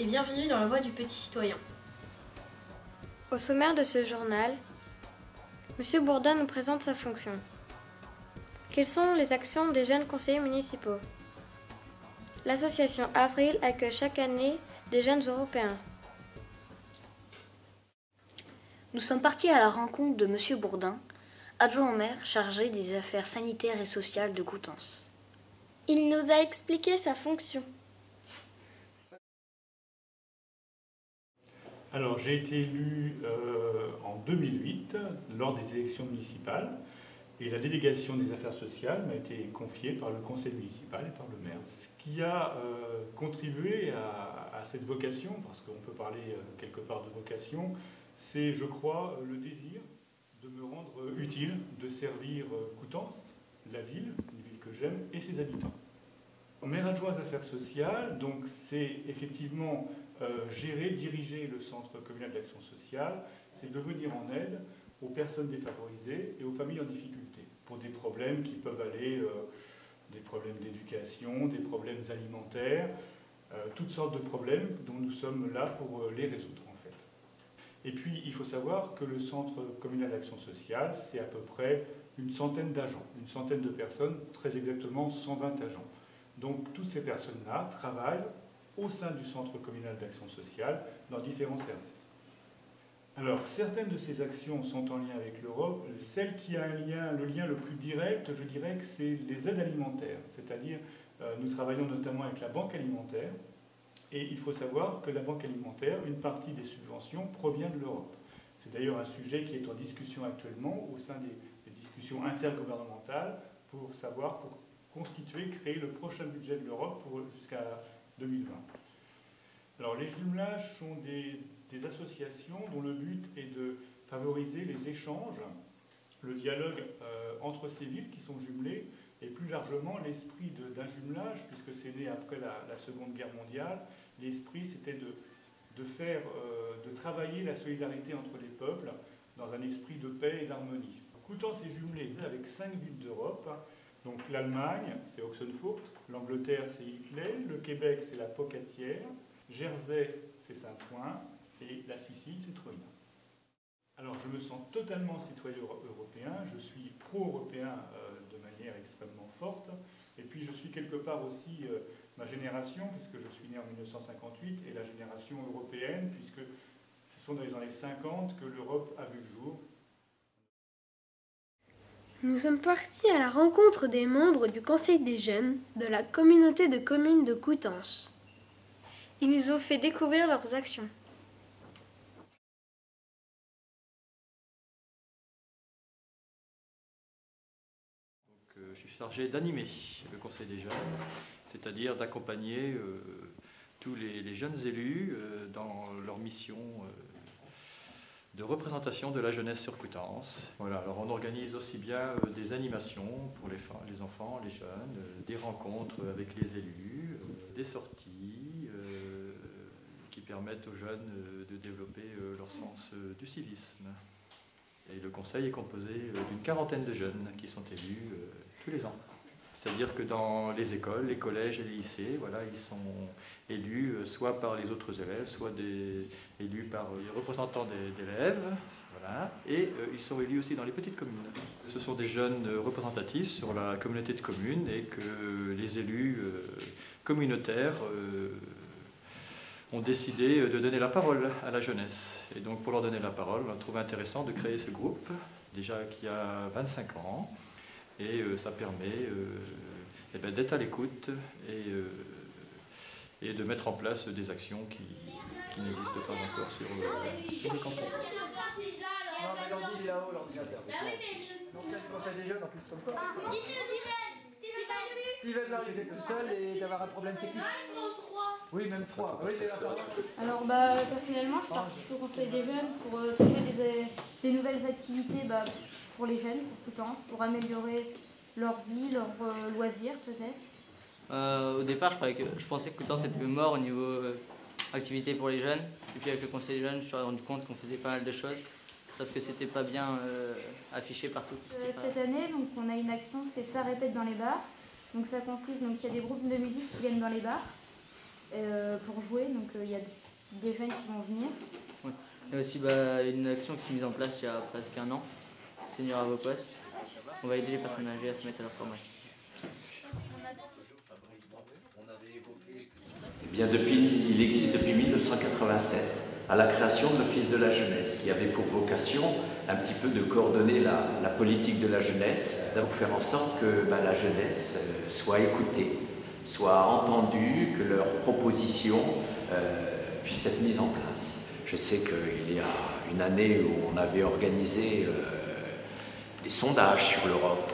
et bienvenue dans la voix du petit citoyen. Au sommaire de ce journal, M. Bourdin nous présente sa fonction. Quelles sont les actions des jeunes conseillers municipaux? L'association Avril accueille chaque année des jeunes européens. Nous sommes partis à la rencontre de M. Bourdin, adjoint au maire chargé des affaires sanitaires et sociales de Coutances. Il nous a expliqué sa fonction. Alors, j'ai été élu en 2008 lors des élections municipales et la délégation des affaires sociales m'a été confiée par le conseil municipal et par le maire. Ce qui a contribué à cette vocation, parce qu'on peut parler quelque part de vocation, c'est, je crois, le désir de me rendre utile, de servir Coutances, la ville, une ville que j'aime, et ses habitants. Maire adjoint aux affaires sociales, donc c'est effectivement gérer, diriger le centre communal d'action sociale, c'est de venir en aide aux personnes défavorisées et aux familles en difficulté, pour des problèmes qui peuvent aller des problèmes d'éducation, des problèmes alimentaires, toutes sortes de problèmes dont nous sommes là pour les résoudre en fait. Et puis il faut savoir que le centre communal d'action sociale, c'est à peu près une centaine d'agents, une centaine de personnes, très exactement 120 agents. Donc toutes ces personnes-là travaillent au sein du centre communal d'action sociale dans différents services. Alors certaines de ces actions sont en lien avec l'Europe. Celle qui a le lien le plus direct, je dirais que c'est les aides alimentaires. C'est-à-dire, nous travaillons notamment avec la Banque alimentaire. Et il faut savoir que la Banque alimentaire, une partie des subventions provient de l'Europe. C'est d'ailleurs un sujet qui est en discussion actuellement au sein des discussions intergouvernementales pour savoir, pour constituer, créer le prochain budget de l'Europe jusqu'à 2020. Alors les jumelages sont des associations dont le but est de favoriser les échanges, le dialogue entre ces villes qui sont jumelées, et plus largement l'esprit d'un jumelage, puisque c'est né après la Seconde Guerre mondiale. L'esprit c'était de travailler la solidarité entre les peuples dans un esprit de paix et d'harmonie. Coutances est jumelé avec 5 villes d'Europe. Donc l'Allemagne, c'est Oxenfurt, l'Angleterre, c'est Ilkley, le Québec, c'est la Pocatière, Jersey, c'est Saint-Ouen, et la Sicile, c'est Troïna. Alors je me sens totalement citoyen européen, je suis pro-européen de manière extrêmement forte, et puis je suis quelque part aussi ma génération, puisque je suis né en 1958, et la génération européenne, puisque ce sont dans les années 50 que l'Europe a vu le jour. Nous sommes partis à la rencontre des membres du Conseil des jeunes de la communauté de communes de Coutances. Ils nous ont fait découvrir leurs actions. Je suis chargé d'animer le Conseil des jeunes, c'est-à-dire d'accompagner tous les jeunes élus dans leur mission de représentation de la jeunesse sur Coutances. Voilà, alors on organise aussi bien des animations pour les enfants, les jeunes, des rencontres avec les élus, des sorties qui permettent aux jeunes de développer leur sens du civisme. Et le conseil est composé d'une quarantaine de jeunes qui sont élus tous les ans. C'est-à-dire que dans les écoles, les collèges et les lycées, voilà, ils sont élus soit par les autres élèves, soit élus par les représentants d'élèves, voilà, et ils sont élus aussi dans les petites communes. Ce sont des jeunes représentatifs sur la communauté de communes et que les élus communautaires ont décidé de donner la parole à la jeunesse. Et donc pour leur donner la parole, on a trouvé intéressant de créer ce groupe, déjà qui a 25 ans, et ça permet d'être à l'écoute et de mettre en place des actions qui n'existent pas encore sur le canton. Non mais l'ordi il est là-haut, l'ordinateur. Donc il y a du conseil des jeunes en plus comme toi. Steven là, il est tout seul et d'avoir un problème technique. Oui, même 3. Oui, c'est la parole. Alors personnellement, je participe au Conseil des jeunes pour trouver des nouvelles activités pour les jeunes, pour Coutances, pour améliorer leur vie, leurs loisirs peut-être. Au départ, je pensais que Coutances était mort au niveau activité pour les jeunes. Et puis avec le Conseil des jeunes, je me suis rendu compte qu'on faisait pas mal de choses. Sauf que c'était pas bien affiché partout. Cette année, donc, on a une action, c'est ça répète dans les bars. Donc ça consiste, donc il y a des groupes de musique qui viennent dans les bars. pour jouer. Donc il y a des jeunes qui vont venir. Ouais. Il y a aussi une action qui s'est mise en place il y a presque un an. Seigneur à vos postes. On va aider les personnes âgées à se mettre à leur formation. Eh bien, il existe depuis 1987, à la création de l'Office de la jeunesse, qui avait pour vocation un petit peu de coordonner la politique de la jeunesse, pour faire en sorte que la jeunesse soit écoutée, soit entendue, que leurs propositions puissent être mises en place. Je sais qu'il y a une année où on avait organisé des sondages sur l'Europe.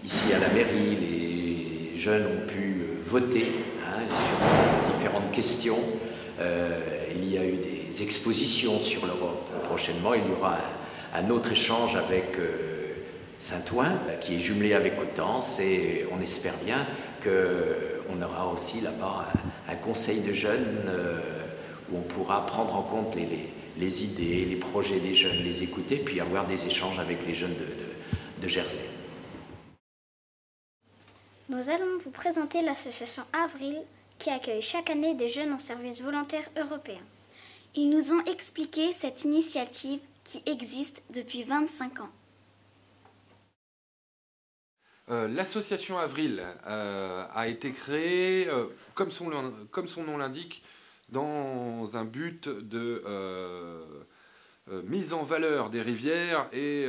Ici à la mairie, les jeunes ont pu voter sur différentes questions. Il y a eu des expositions sur l'Europe. Prochainement, il y aura un autre échange avec Saint-Ouen, qui est jumelé avec Coutances, et on espère bien qu'on aura aussi là-bas un conseil de jeunes où on pourra prendre en compte les idées, les projets des jeunes, les écouter, puis avoir des échanges avec les jeunes de Jersey. Nous allons vous présenter l'association Avril qui accueille chaque année des jeunes en service volontaire européen. Ils nous ont expliqué cette initiative qui existe depuis 25 ans. L'association Avril a été créée, comme son nom l'indique, dans un but de mise en valeur des rivières et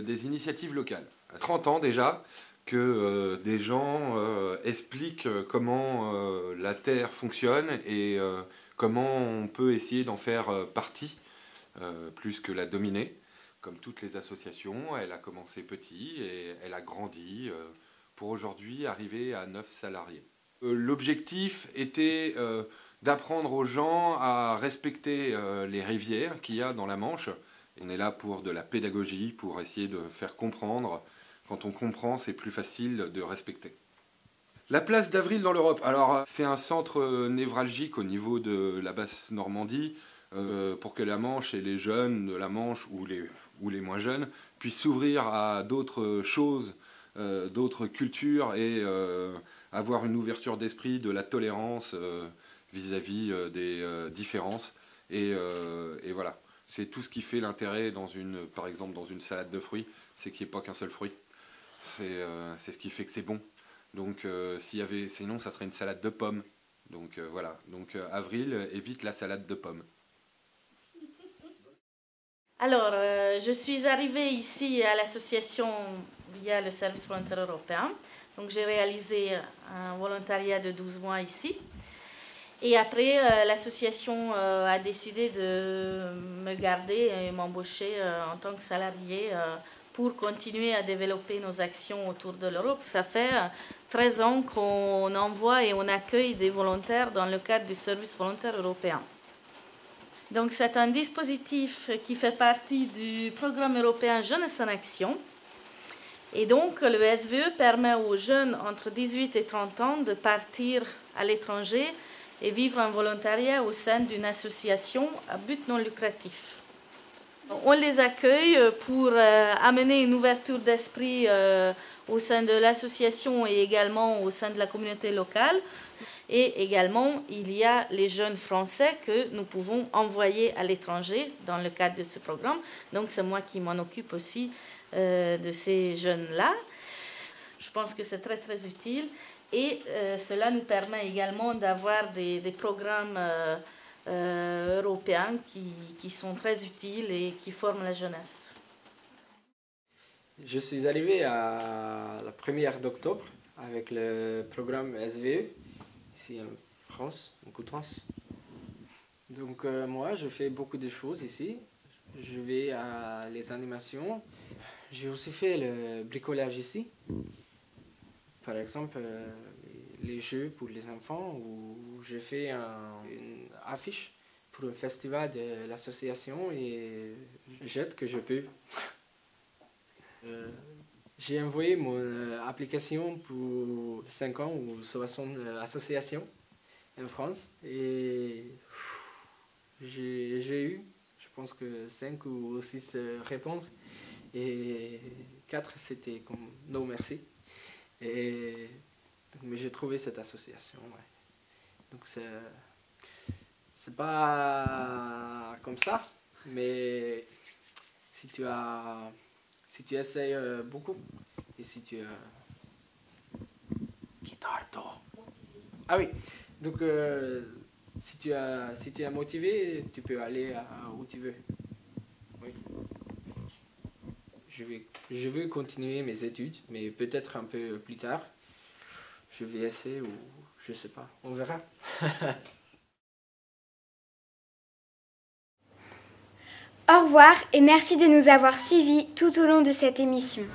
des initiatives locales. 30 ans déjà que des gens expliquent comment la terre fonctionne et comment on peut essayer d'en faire partie, plus que la dominer. Comme toutes les associations, elle a commencé petit et elle a grandi pour aujourd'hui arriver à 9 salariés. L'objectif était d'apprendre aux gens à respecter les rivières qu'il y a dans la Manche. On est là pour de la pédagogie, pour essayer de faire comprendre. Quand on comprend, c'est plus facile de respecter. La place d'Avril dans l'Europe. Alors, c'est un centre névralgique au niveau de la Basse-Normandie pour que la Manche et les jeunes de la Manche ou les moins jeunes puissent s'ouvrir à d'autres choses, d'autres cultures et avoir une ouverture d'esprit, de la tolérance vis-à-vis des différences. Et voilà, c'est tout ce qui fait l'intérêt, par exemple dans une salade de fruits, c'est qu'il n'y ait pas qu'un seul fruit. C'est ce qui fait que c'est bon. Donc sinon ça serait une salade de pommes. Donc voilà, donc Avril évite la salade de pommes. Alors, je suis arrivée ici à l'association via le service volontaire européen. Donc j'ai réalisé un volontariat de 12 mois ici. Et après, l'association a décidé de me garder et m'embaucher en tant que salariée pour continuer à développer nos actions autour de l'Europe. Ça fait 13 ans qu'on envoie et on accueille des volontaires dans le cadre du service volontaire européen. Donc c'est un dispositif qui fait partie du programme européen Jeunesse en Action. Et donc le SVE permet aux jeunes entre 18 et 30 ans de partir à l'étranger et vivre en volontariat au sein d'une association à but non lucratif. On les accueille pour amener une ouverture d'esprit au sein de l'association et également au sein de la communauté locale. Et également, il y a les jeunes français que nous pouvons envoyer à l'étranger dans le cadre de ce programme. Donc c'est moi qui m'en occupe aussi de ces jeunes-là. Je pense que c'est très très utile. Et cela nous permet également d'avoir des programmes européens qui sont très utiles et qui forment la jeunesse. Je suis arrivé à la 1er d'octobre avec le programme SVE, ici en France, en Coutances. Donc moi, je fais beaucoup de choses ici. Je vais à les animations. J'ai aussi fait le bricolage ici. Par exemple, les jeux pour les enfants, où j'ai fait une affiche pour un festival de l'association et j'aide que je peux. J'ai envoyé mon application pour 50 ou 60 associations en France et j'ai eu, je pense que 5 ou 6 répondre et 4 c'était comme non merci. Mais j'ai trouvé cette association. Ouais. Donc c'est pas comme ça, mais si tu essayes beaucoup et si tu ah oui, donc si tu es motivé, tu peux aller où tu veux. Oui. Je vais continuer mes études, mais peut-être un peu plus tard. Je vais essayer ou je sais pas, on verra. Au revoir et merci de nous avoir suivis tout au long de cette émission.